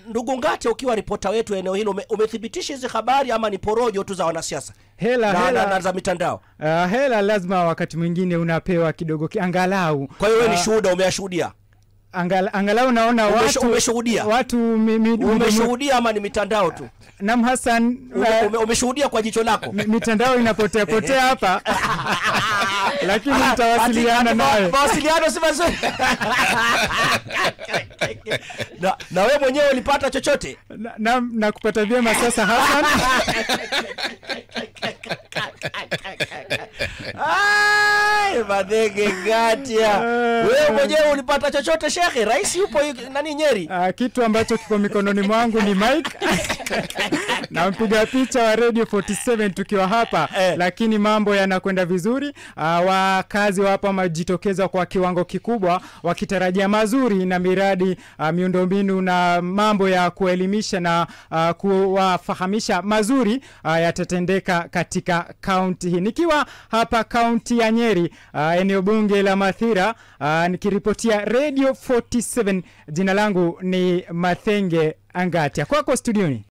Ndugu Ngate, ukiwa ripota wetu eneo hilo, umethibitisha hizo habari ama ni porojo tu za wanasiasa? Hela za mitandao. Hela lazima wakati mwingine unapewa kidogo angalau. Kwa hiyo wewe ni shuhuda, umeyashuhudia? Angalau naona umeshuhudia? Umeshuhudia ama ni mitandao tu? Naam Hassan, umeshuhudia kwa jicho lako? Mitandao inapotea hapa. Lakini nitawasiliana nawe. Mawasiliano si mazuri. Na wewe mwenyewe ulipata chochote? Na kupata vyema sasa Hassan. Madege Ngatia. Wewe mwenyewe ulipata chochote Shekhe? Rais yupo nani Nyeri? Kitu ambacho kiko mikononi mwangu ni mic. Na mpiga picha wa Radio 47 tukiwa hapa. Lakini mambo yanakwenda vizuri. Wakazi wa hapa majitokeza kwa kiwango kikubwa wakitarajia mazuri na miradi miundombinu na mambo ya kuelimisha na kuwafahamisha mazuri yatatendeka katika kaunti hii. Nikiwa hapa kaunti ya Nyeri, eneo bunge la Mathira, nikiripotia Radio 47, jina langu ni Mathenge Angatia. Kwako studioni.